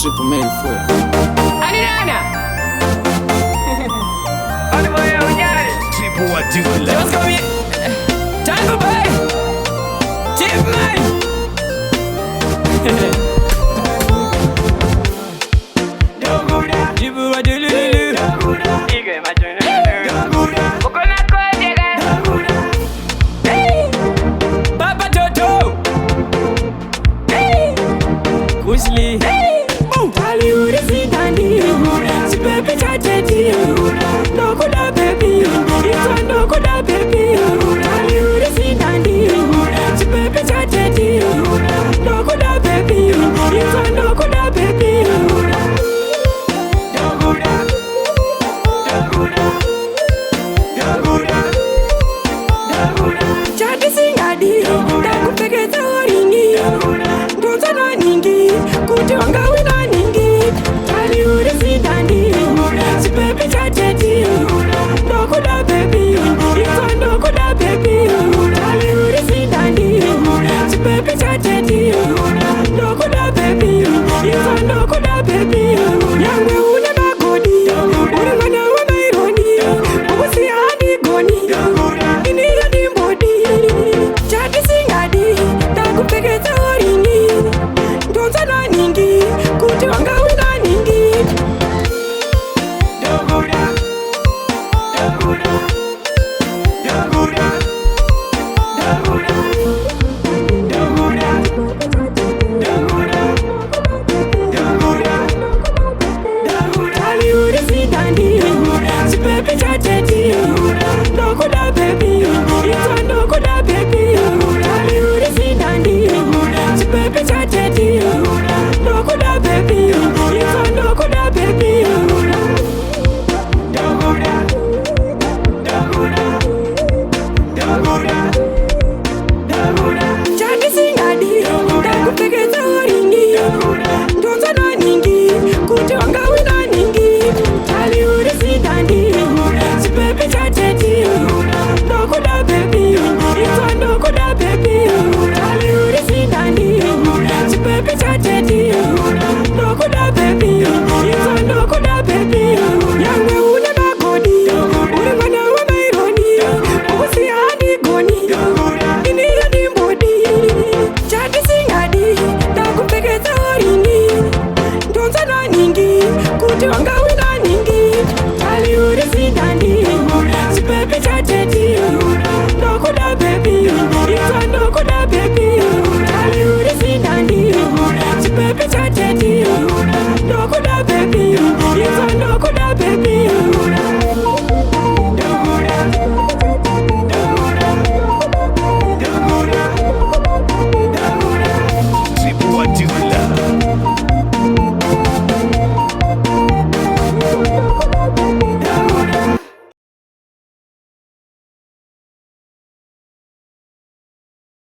triple made for you. Adriana. Triple Wadhula. Let's go me. Time for boy. Tip man. Triple Wadhula. Ige majuna. Ukona kwa dega. Papa Toto. Kusli. Hollywood is the dandy. Si baby chatty. No kuda baby. It's one no kuda baby. Hollywood is the dandy. Si baby chatty. No kuda baby. It's one no kuda baby. Chatty singadi. Daku peke tawaringi. Donza na ningi. Kuti wanga wina ningi. Hollywood is the dandy. Si baby chatty. No kuda baby. It's one no kuda baby. Hollywood is the dandy. Si baby chatty. No kuda baby. It's one no kuda baby. Young una na godi. Una mana wa maironi. Ubusi hadi goni. Ini hadi mbodi. Chatty singadi. Daku peke tawaringi. Donza na ningi. Kuti wanga wina ningi. Hollywood is the dandy. Si baby chatty. No kuda baby. It's one no kuda baby. Hollywood is the dandy. Si baby chatty. No kuda baby. It's one no kuda baby. Chatty singadi. Daku peke tawaringi. Donza na ningi. Kuti wanga wina ningi. Hollywood is the dandy. Si baby chatty. No kuda baby. It's one no kuda baby. Hollywood is the dandy. Si baby chatty. No kuda baby. It's one no kuda baby. Young una na godi. Una mana wa maironi. Ubusi hadi goni. Ini hadi mbodi. Chatty singadi. Daku peke tawaringi. Donza na ningi. Kuti wanga